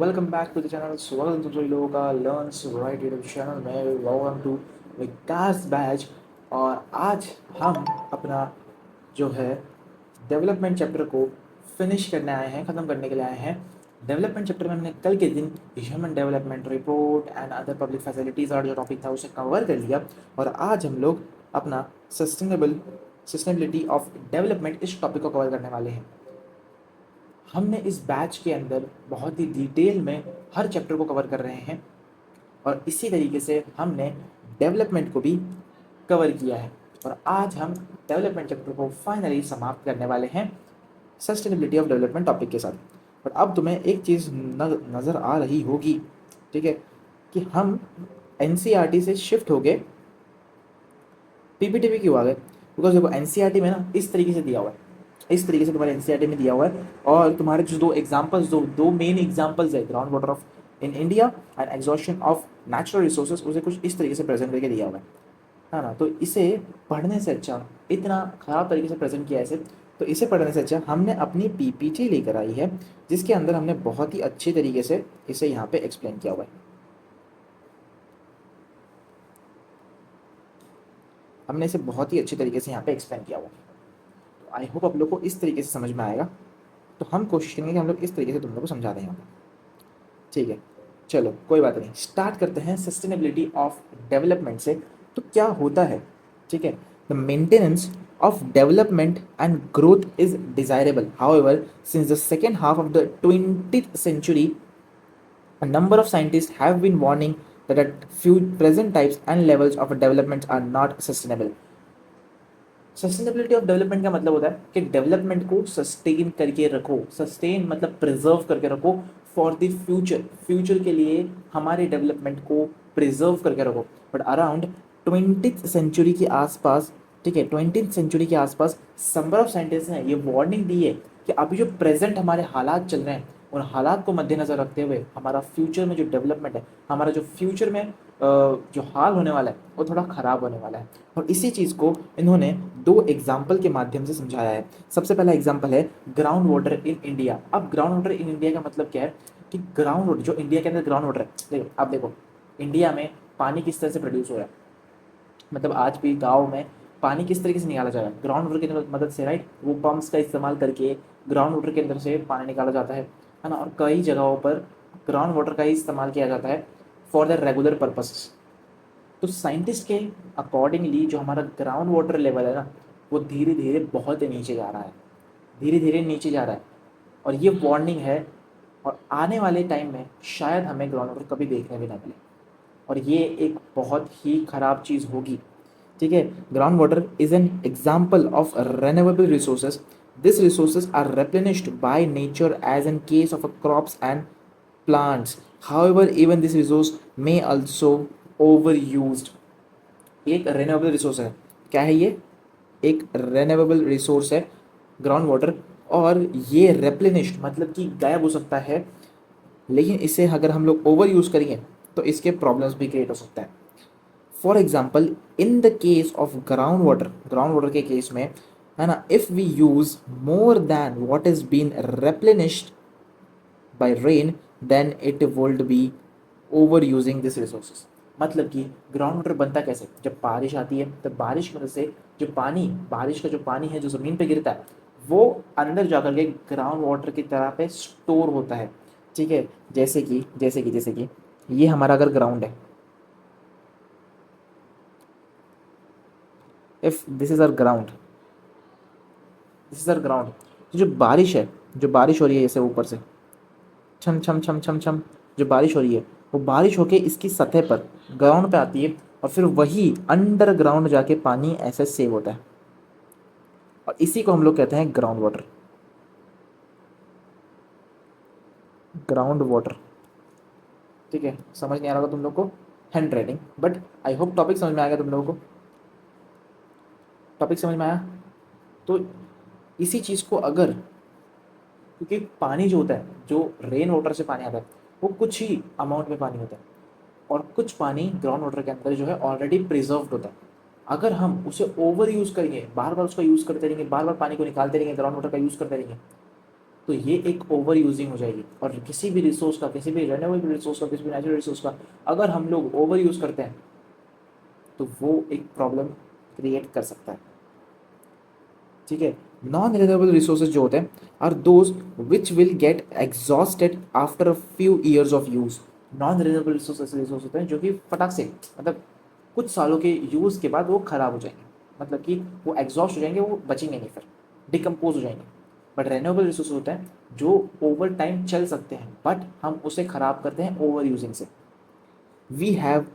Welcome back to the channel. स्वागत है सभी लोगों का लर्न्स राइट यूट्यूब चैनल में। Welcome to Vikas batch. और आज हम अपना जो है डेवलपमेंट चैप्टर को फिनिश करने आए हैं, ख़त्म करने के लिए आए हैं। डेवलपमेंट चैप्टर में हमने कल के दिन human development report and other public facilities और जो टॉपिक था उसे कवर कर लिया। और आज हम लोग अपना सस्टेनेबिलिटी ऑफ डेवलपमेंट इस टॉपिक को कवर करने वाले हैं। हमने इस बैच के अंदर बहुत ही डिटेल में हर चैप्टर को कवर कर रहे हैं और इसी तरीके से हमने डेवलपमेंट को भी कवर किया है। और आज हम डेवलपमेंट चैप्टर को फाइनली समाप्त करने वाले हैं सस्टेनेबिलिटी ऑफ डेवलपमेंट टॉपिक के साथ। और अब तुम्हें एक चीज़ नज़र आ रही होगी, ठीक है, कि हम एनसीईआरटी से शिफ्ट हो गए पीपीटी पे क्यों आ गए। बिकॉज देखो एनसीईआरटी में ना इस तरीके से दिया हुआ है, इस तरीके से तुम्हारे एनसीईआरटी में दिया हुआ है। और तुम्हारे जो दो मेन एग्जांपल्स है, ground water of in India and exhaustion of natural resources, उसे कुछ इस तरीके से प्रेजेंट करके दिया हुआ है ना। तो इसे पढ़ने से अच्छा, इतना ख़राब तरीके से प्रेजेंट किया है इसे, तो इसे पढ़ने से अच्छा हमने अपनी पीपीटी लेकर आई है जिसके अंदर हमने बहुत ही अच्छे तरीके से इसे यहाँ पे एक्सप्लेन किया हुआ है। हमने इसे बहुत ही अच्छे तरीके से यहाँ पे एक्सप्लेन किया हुआ है। तो आई होप आप लोग को इस तरीके से समझ में आएगा। तो हम कोशिश करेंगे कि हम लोग इस तरीके से तुम लोग को समझा दें यहाँ पे, ठीक है। चलो कोई बात नहीं, स्टार्ट करते हैं सस्टेनेबिलिटी ऑफ डेवलपमेंट से। तो क्या होता है, ठीक है। The maintenance of development and growth is desirable, however since the second half of the 20th century a number of scientists have been warning that at few present types and levels of development are not sustainable. Sustainability of development का मतलब होता है कि development को sustain करके रखो। Sustain मतलब preserve करके रखो फॉर द फ्यूचर, फ्यूचर के लिए हमारे डेवलपमेंट को प्रिजर्व करके रखो। बट अराउंड 20th सेंचुरी के आसपास, ठीक है, 20th सेंचुरी के आसपास नंबर ऑफ साइंटिस्ट ने ये वार्निंग दी है कि अभी जो प्रेजेंट हमारे हालात चल रहे हैं उन हालात को मद्देनज़र रखते हुए हमारा फ्यूचर में जो डेवलपमेंट है, हमारा जो फ्यूचर में जो हाल होने वाला है वो थोड़ा ख़राब होने वाला है। और इसी चीज़ को इन्होंने दो एग्जाम्पल के माध्यम से समझाया है। सबसे पहला एग्जाम्पल है ग्राउंड वाटर इन इंडिया। अब ग्राउंड वाटर इन इंडिया का मतलब क्या है कि ग्राउंड वाटर जो इंडिया के अंदर ग्राउंड वाटर है, देखो आप देखो इंडिया में पानी किस तरह से प्रोड्यूस हो रहा है। मतलब आज भी गाँव में पानी किस तरीके से निकाला जा रहा है, ग्राउंड वाटर की मदद से, राइट। वो पम्प्स का इस्तेमाल करके ग्राउंड वाटर के अंदर से पानी निकाला जाता है ना। और कई जगहों पर ग्राउंड वाटर का ही इस्तेमाल किया जाता है फॉर द रेगुलर पर्पस। तो साइंटिस्ट के अकॉर्डिंगली जो हमारा ग्राउंड वाटर लेवल है ना वो धीरे धीरे बहुत नीचे जा रहा है, धीरे धीरे नीचे जा रहा है। और ये वार्निंग है और आने वाले टाइम में शायद हमें ग्राउंड वाटर कभी देखने भी ना मिले और ये एक बहुत ही ख़राब चीज़ होगी, ठीक है। Ground water is an example of renewable resources. This resources are replenished by nature as in case of crops and plants. However, even this resource may also overused. एक रेन्यूएबल रिसोर्स है, क्या है ये, एक रेन्यूएबल रिसोर्स है ground water. और ये रेप्लेनिश्ड मतलब कि गायब हो सकता है, लेकिन इसे अगर हम लोग ओवर यूज़ करेंगे तो इसके प्रॉब्लम्स भी क्रिएट हो सकता है। For example in the case of ground water के केस में है ना, if we use more than what is been replenished by rain then it would be over using this resources. मतलब कि ग्राउंड वाटर बनता कैसे, जब बारिश आती है तब बारिश की वजह से जो पानी, बारिश का जो पानी है जो ज़मीन पे गिरता है वो अंदर जाकर के ग्राउंड वाटर की तरह पे स्टोर होता है, ठीक है। जैसे कि ये हमारा अगर ग्राउंड है, if this is our ground, this is our ground, तो जो बारिश है, जो बारिश हो रही है जैसे ऊपर से छम छम छम छम छम जो बारिश हो रही है वो बारिश होके इसकी सतह पर ग्राउंड पे आती है और फिर वही अंडरग्राउंड जाके पानी ऐसे सेव होता है और इसी को हम लोग कहते हैं ग्राउंड वाटर, ग्राउंड वाटर, ठीक है। समझ नहीं आ रहा होगा तुम लोग को hand writing, but I hope topic समझ में आएगा तुम लोगों को। टॉपिक समझ में आया तो इसी चीज़ को अगर, क्योंकि पानी जो होता है, जो रेन वाटर से पानी आता है वो कुछ ही अमाउंट में पानी होता है और कुछ पानी ग्राउंड वाटर के अंदर जो है ऑलरेडी प्रिजर्व्ड होता है। अगर हम उसे ओवर यूज़ करेंगे, बार बार उसका यूज़ करते रहेंगे, बार बार पानी को निकालते रहेंगे, ग्राउंड वाटर का यूज़ करते रहेंगे, तो ये एक ओवर यूजिंग हो जाएगी। और किसी भी रिसोर्स का, किसी भी रेन्यूएबल रिसोर्स का, किसी भी नेचुरल रिसोर्स का अगर हम लोग ओवर यूज़ करते हैं तो वो एक प्रॉब्लम क्रिएट कर सकता है। ठीक है, नॉन रिन्यूएबल रिसोर्सेज जो होते हैं are those which will get exhausted after a few years of use. Non renewable resource resource होते हैं जो कि फटाक से, मतलब कुछ सालों के यूज़ के बाद वो खराब हो जाएंगे, मतलब कि वो एग्जॉस्ट हो जाएंगे, वो बचेंगे नहीं, फिर डिकम्पोज हो जाएंगे। बट रेन्यूएबल रिसोर्स होते हैं जो ओवर टाइम चल सकते हैं, बट हम उसे खराब करते हैं ओवर यूजिंग से। We have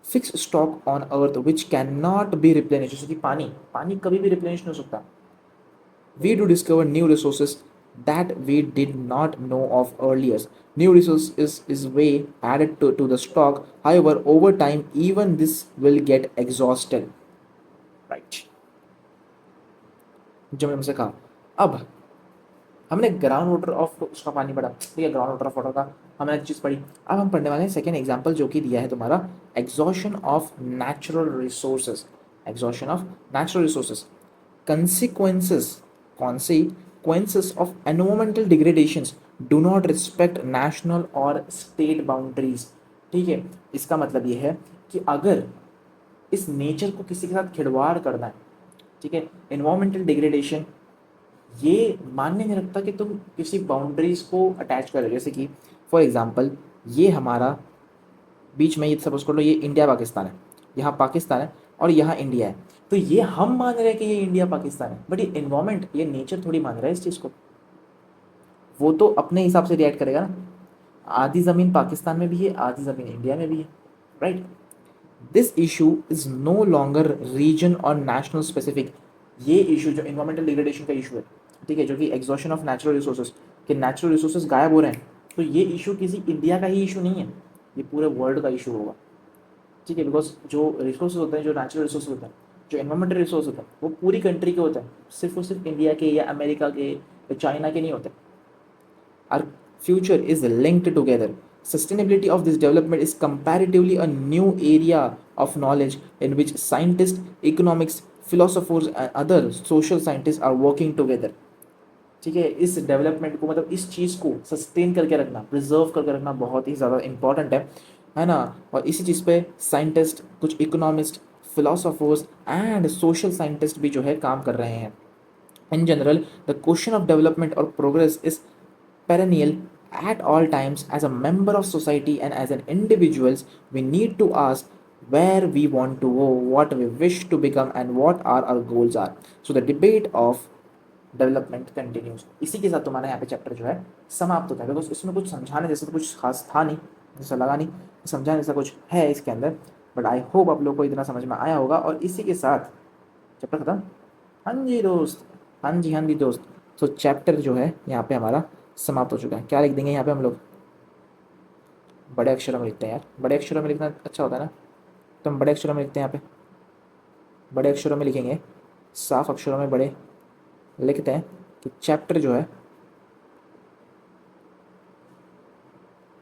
fix stock on earth which can not be replenish, जैसे कि पानी, पानी कभी भी रिप्लेनिश नहीं हो सकता। We do discover new resources that we did not know of earlier. New resource is way added to the stock. However, over time, even this will get exhausted. Right. जो मैंने हमसे कहा, अब हमने ग्राउंड वाटर ऑफ उसका पानी पढ़ा, ठीक है, ग्राउंड वाटर ऑफ वाटर का हमने एक चीज़ पढ़ी। अब हम पढ़ने वाले हैं सेकेंड एग्जाम्पल जो कि दिया है तुम्हारा exhaustion of natural resources. Exhaustion of natural resources, consequences consequences of environmental degradations do not respect national or state boundaries। ठीक है, इसका मतलब ये है कि अगर इस नेचर को किसी के साथ खिलवाड़ करना है, ठीक है, एनवायरमेंटल डिग्रेडेशन ये मानने नहीं रखता कि तुम किसी बाउंड्रीज को अटैच कर रहे हो। जैसे कि फॉर एग्जांपल ये हमारा बीच में, ये सपोज कर लो ये इंडिया पाकिस्तान है, यहाँ पाकिस्तान है और यहाँ इंडिया है, तो ये हम मान रहे हैं कि ये इंडिया पाकिस्तान है, बट ये एनवायरमेंट, ये नेचर थोड़ी मान रहा है इस चीज़ को। वो तो अपने हिसाब से रिएक्ट करेगा ना। आधी ज़मीन पाकिस्तान में भी है, आधी ज़मीन इंडिया में भी है, right. This issue is no longer region और नेशनल स्पेसिफिक। ये इशू जो इन्वायरमेंटल डिग्रेडेशन का इशू है, ठीक है, जो कि एग्जॉशन ऑफ नेचुरल रिसोर्सेज, कि नेचुरल रिसोर्सेज गायब हो रहे हैं, तो ये इशू किसी इंडिया का ही इशू नहीं है, ये पूरे वर्ल्ड का इशू होगा। ठीक है, बिकॉज जो रिसोर्स होते हैं, जो नेचुरल रिसोर्स होते हैं, जो एनवायरमेंटल रिसोर्स होते हैं, वो पूरी कंट्री के होते हैं, सिर्फ और सिर्फ इंडिया के या अमेरिका के या चाइना के नहीं होते। Our future is linked together. Sustainability of this development is comparatively a new area of knowledge in which scientists, economics, philosophers and other social scientists are working together। ठीक है, इस डेवलपमेंट को, मतलब इस चीज़ को सस्टेन करके रखना, प्रिजर्व करके रखना बहुत ही ज़्यादा इंपॉर्टेंट है ना। और इसी चीज़ पे साइंटिस्ट, कुछ economist, philosophers and social scientist भी जो है काम कर रहे हैं। In general, the question of development or progress is perennial at all times. As a member of society and as an individuals, we need to ask where we want to go, what we wish to become, and what our goals are. So the debate of development continues. इसी के साथ तुम्हारा यहाँ पे chapter जो है समाप्त होता है, बिकॉज इसमें कुछ समझाने जैसा तो कुछ खास था नहीं, जैसा लगा नहीं समझाने जैसा कुछ है इसके अंदर, बट आई होप आप लोग को इतना समझ में आया होगा। और इसी के साथ चैप्टर खत्म। हाँ जी दोस्त, हाँ जी दोस्त, तो चैप्टर जो है यहाँ पे हमारा समाप्त हो चुका है। क्या लिख देंगे यहाँ पे हम लोग? बड़े अक्षरों में लिखते हैं यार, बड़े अक्षरों में लिखना अच्छा होता है ना, तो हम बड़े अक्षरों में लिखते हैं यहाँ पे, बड़े अक्षरों में लिखेंगे, साफ अक्षरों में बड़े लिखते हैं कि चैप्टर जो है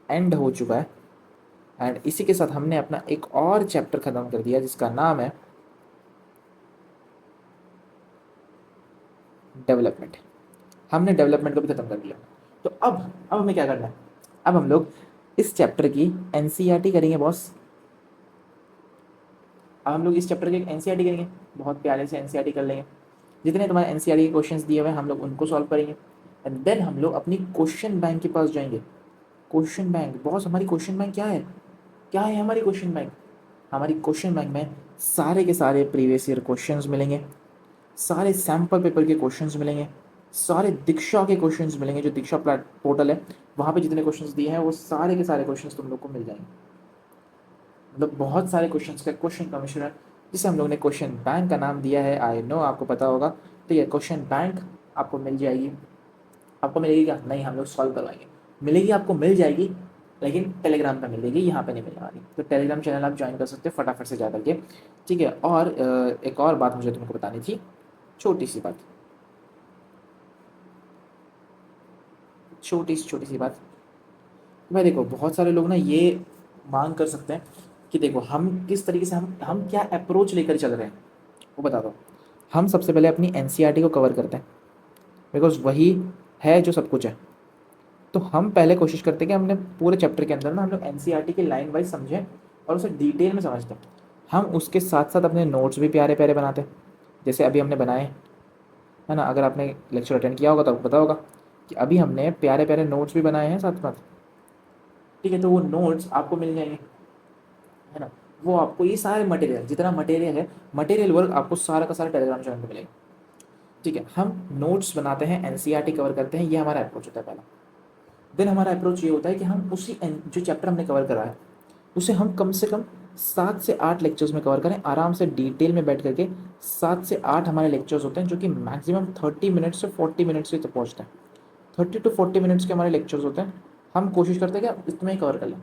एंड हो चुका है। एंड इसी के साथ हमने अपना एक और चैप्टर ख़त्म कर दिया जिसका नाम है डेवलपमेंट। हमने डेवलपमेंट को भी ख़त्म कर दिया। तो अब हमें क्या करना है? अब हम लोग इस चैप्टर की एनसीईआरटी करेंगे बॉस। अब हम लोग इस चैप्टर की एक एनसीईआरटी करेंगे, बहुत प्यारे से एनसीईआरटी कर लेंगे। जितने तुम्हारे एनसीईआरटी के क्वेश्चंस दिए हुए हैं हम लोग उनको सॉल्व करेंगे। एंड देन हम लोग अपनी क्वेश्चन बैंक के पास जाएंगे। क्वेश्चन बैंक, बॉस हमारी क्वेश्चन बैंक क्या है? क्या है हमारी क्वेश्चन बैंक? हमारी क्वेश्चन बैंक में सारे के सारे प्रीवियस ईयर क्वेश्चंस मिलेंगे, सारे सैम्पल पेपर के क्वेश्चंस मिलेंगे, सारे दीक्षा के क्वेश्चंस मिलेंगे। जो दीक्षा पोर्टल है वहाँ पे जितने क्वेश्चंस दिए हैं वो सारे के सारे क्वेश्चंस तुम लोग को मिल जाएंगे। मतलब बहुत सारे क्वेश्चंस का क्वेश्चन कमिश्नर है, जिसे हम लोग ने क्वेश्चन बैंक का नाम दिया है। आई नो आपको पता होगा। तो ये क्वेश्चन बैंक आपको मिल जाएगी। आपको मिलेगी क्या? नहीं, हम लोग सॉल्व करवाएंगे। मिलेगी, आपको मिल जाएगी, लेकिन टेलीग्राम पे मिलेगी, यहाँ पे नहीं मिलने वाली। तो टेलीग्राम चैनल आप ज्वाइन कर सकते हो फटाफट से जा करके, ठीक है। और एक और बात मुझे तुमको बतानी थी, छोटी सी बात, छोटी सी बात। भाई देखो, बहुत सारे लोग ना ये मांग कर सकते हैं कि देखो हम किस तरीके से, हम क्या अप्रोच लेकर चल रहे हैं वो बता दो। हम सबसे पहले अपनी एनसीईआरटी को कवर करते हैं, बिकॉज वही है जो सब कुछ है। तो हम पहले कोशिश करते हैं कि हमने पूरे चैप्टर के अंदर ना हम लोग एनसीईआरटी की लाइन वाइज समझें और उसे डिटेल में समझते हैं। हम उसके साथ साथ अपने नोट्स भी प्यारे प्यारे बनाते हैं, जैसे अभी हमने बनाए, है ना। अगर आपने लेक्चर अटेंड किया होगा तो आपको पता होगा कि अभी हमने प्यारे प्यारे नोट्स भी बनाए हैं साथ साथ। ठीक है, तो वो नोट्स आपको मिल जाएंगे, है ना। वो आपको ये सारे मटेरियल, जितना मटेरियल है, मटेरियल वर्क आपको सारा का सारा टेलीग्राम चैनल पे मिलेगा। ठीक है, हम नोट्स बनाते हैं, एनसीईआरटी कवर करते हैं, ये हमारा अप्रोच होता है पहला। देन हमारा अप्रोच ये होता है कि हम उसी जो चैप्टर हमने कवर करा है उसे हम कम से कम 7 से 8 लेक्चर्स में कवर करें, आराम से डिटेल में बैठ करके। 7 से 8 हमारे लेक्चर्स होते हैं जो कि मैक्सिमम 30 मिनट से 40 मिनट्स से पहुँचते हैं। 30 to 40 मिनट्स के हमारे लेक्चर्स होते हैं। हम कोशिश करते हैं कि आप इतना ही कवर कर लें।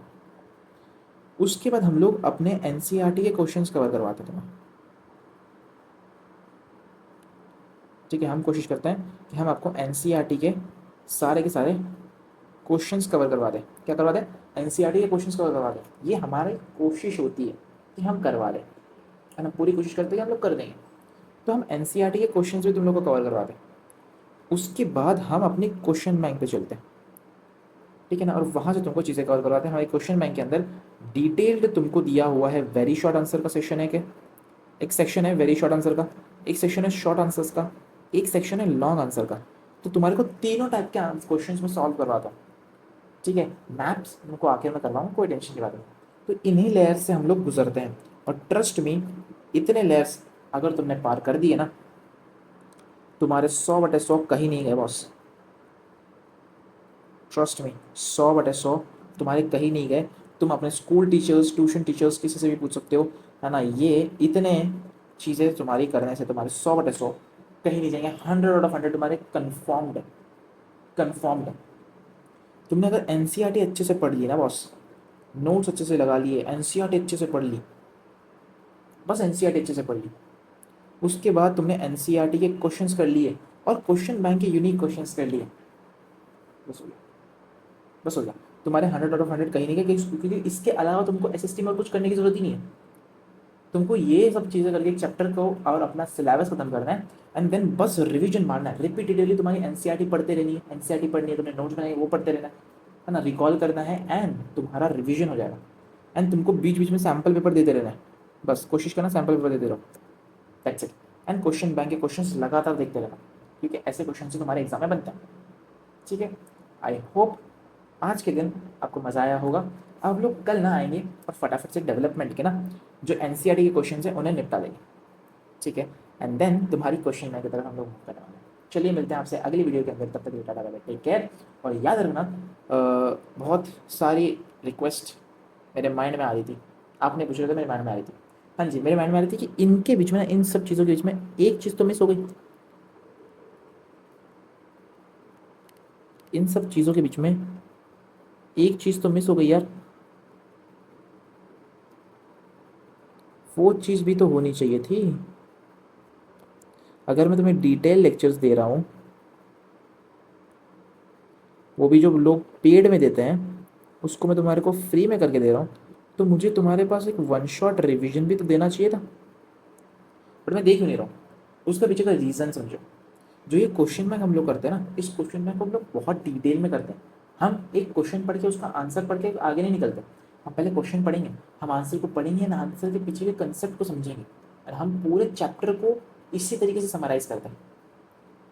उसके बाद हम लोग अपने एनसीईआरटी के क्वेश्चंस कवर करवाते हैं तुम्हें। ठीक है, हम कोशिश करते हैं कि हम आपको एनसीईआरटी के सारे क्वेश्चंस कवर करवा दें। क्या करवा दें? एनसीईआरटी के क्वेश्चंस कवर करवा दें। ये हमारी कोशिश होती है कि हम करवा दें, है ना। पूरी कोशिश करते हैं कि हम लोग कर देंगे। तो हम एनसीईआरटी के क्वेश्चंस भी तुम लोग को कवर करवा दें। उसके बाद हम अपनी क्वेश्चन बैंक पे चलते हैं, ठीक है ना। और वहाँ से तुमको चीज़ें कवर करवाते हैं। हमारे क्वेश्चन बैंक के अंदर डिटेल्ड तुमको दिया हुआ है। वेरी शॉर्ट आंसर का सेक्शन है, कि एक सेक्शन है वेरी शॉर्ट आंसर का, एक सेक्शन है शॉर्ट आंसर्स का, एक सेक्शन है लॉन्ग आंसर का। तो तुम्हारे को तीनों टाइप के क्वेश्चंस में सॉल्व करवाता हूँ। ठीक है, मैप्स तुमको आखिर में करवाऊँ, कोई टेंशन की बात नहीं। तो इन्हीं लेयर्स से हम लोग गुजरते हैं, और ट्रस्ट मी, इतने लेयर्स अगर तुमने पार कर दिए ना, तुम्हारे 100/100 कहीं नहीं गए बॉस। ट्रस्ट मी, 100/100 तुम्हारे कहीं नहीं गए। तुम अपने स्कूल टीचर्स, ट्यूशन टीचर्स, किसी से भी पूछ सकते हो, है ना। ये इतने चीज़ें तुम्हारी करने से तुम्हारे 100/100 कहीं नहीं जाएंगे। 100/100 तुम्हारे कन्फर्म्ड है, कन्फर्म्ड है। तुमने अगर एनसीईआरटी अच्छे से पढ़ ली ना बॉस, नोट्स अच्छे से लगा लिए, एनसीईआरटी अच्छे से पढ़ ली, बस एनसीईआरटी अच्छे से पढ़ ली, उसके बाद तुमने एनसीईआरटी के क्वेश्चंस कर लिए और क्वेश्चन बैंक के यूनिक क्वेश्चंस कर लिए, बस हो गया, बस हो गया। तुम्हारे 100/100 कहीं नहीं गए, क्योंकि इसके अलावा तुमको एसएसटी में कुछ करने की जरूरत ही नहीं है। तुमको ये सब चीज़ें करके चैप्टर को और अपना सिलेबस खत्म करना है, एंड देन बस रिवीजन मारना है। रिपीटेडली तुम्हारी एनसीईआरटी पढ़ते रहनी है, एनसीईआरटी पढ़नी है, तुमने नोट्स बनाए वो पढ़ते रहना है ना। रिकॉल करना है एंड तुम्हारा रिवीजन हो जाएगा। एंड तुमको बीच बीच में सैम्पल पेपर देते रहना है, बस कोशिश करना सैम्पल पेपर देते रहो, that's it. And question bank के क्वेश्चंस लगातार देखते रहना, क्योंकि ऐसे क्वेश्चन से तुम्हारे एग्जाम में बनते हैं। ठीक है, आई होप आज के दिन आपको मज़ा आया होगा। अब हम लोग कल ना आएंगे और फटाफट से डेवलपमेंट के ना जो एनसीईआरटी के क्वेश्चन हैं उन्हें निपटा देंगे। ठीक है, एंड देन तुम्हारी क्वेश्चन बैंक की तरफ हम लोग मूव करने वाले हैं। चलिए मिलते हैं आपसे अगली वीडियो के अंदर, तब तक tata bye bye, take care. और याद रखना, बहुत सारी रिक्वेस्ट मेरे माइंड में आ रही थी, आपने पूछ रहे थे, मेरे माइंड में आ रही थी। हाँ जी, मेरे माइंड में आ रही थी कि इनके बीच में ना, इन सब चीज़ों के बीच में एक चीज़ तो मिस हो गई। इन सब चीज़ों के बीच में एक चीज़ तो मिस हो गई यार, वो चीज़ भी तो होनी चाहिए थी। अगर मैं तुम्हें डिटेल लेक्चर्स दे रहा हूँ, वो भी जो लोग पेड में देते हैं, उसको मैं तुम्हारे को फ्री में करके दे रहा हूँ, तो मुझे तुम्हारे पास एक वन शॉट रिवीजन भी तो देना चाहिए था। बट मैं देख नहीं रहा हूँ, उसका पीछे का रीज़न समझो। जो ये क्वेश्चन बैंक हम लोग करते हैं ना, इस क्वेश्चन बैंक को हम लोग बहुत डिटेल में करते हैं। हम एक क्वेश्चन पढ़ के उसका आंसर पढ़ के आगे नहीं निकलते। हम पहले क्वेश्चन पढ़ेंगे, हम आंसर को पढ़ेंगे ना, आंसर के पीछे के कंसेप्ट को समझेंगे, और हम पूरे चैप्टर को इसी तरीके से समराइज करते हैं।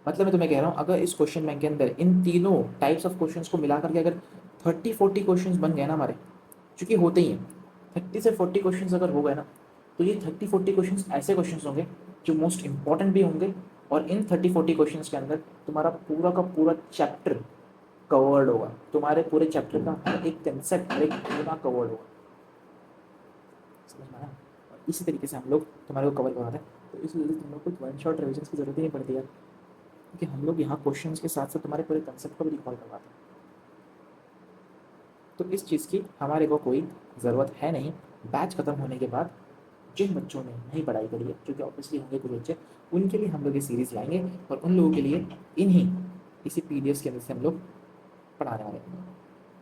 मतलब मैं तुम्हें कह रहा हूँ, अगर इस क्वेश्चन बैंक के अंदर इन तीनों टाइप्स ऑफ क्वेश्चंस को मिला करके अगर 30-40 क्वेश्चंस बन गए ना हमारे, क्योंकि होते ही हैं, 30 से 40 क्वेश्चंस अगर हो गए ना, तो ये 30-40 क्वेश्चंस ऐसे क्वेश्चंस होंगे जो मोस्ट इंपॉर्टेंट भी होंगे, और इन 30-40 क्वेश्चंस के अंदर तुम्हारा पूरा का पूरा चैप्टर कवर्ड होगा। तुम्हारे पूरे चैप्टर का हर एक कंसेप्ट, हर एक पूरा कवर्ड होगा। समझ में आया? और इसी तरीके से हम लोग तुम्हारे को कवर करवाते हैं। तो इस वजह से तुम लोग को वन शॉट रिविजन की जरूरत ही नहीं पड़ती यार, क्योंकि हम लोग यहाँ क्वेश्चंस के साथ साथ तुम्हारे पूरे कंसेप्ट को भी रिकॉल करवाते हैं। तो इस चीज़ की हमारे को कोई ज़रूरत है नहीं। बैच ख़त्म होने के बाद जिन बच्चों ने नहीं पढ़ाई करी है, क्योंकि ऑब्वियसली होंगे कुछ बच्चे, उनके लिए हम लोग ये सीरीज़ लाएंगे, और उन लोगों के लिए इन्हीं इसी पीडीएफ के अंदर से हम लोग पढ़ाने वाले हैं।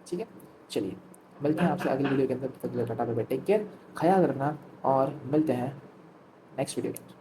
ठीक है, चलिए मिलते हैं आपसे अगली वीडियो के अंदर। तक के लिए tata bye bye, take care, ख्याल रखना, और मिलते हैं नेक्स्ट वीडियो के अंदर।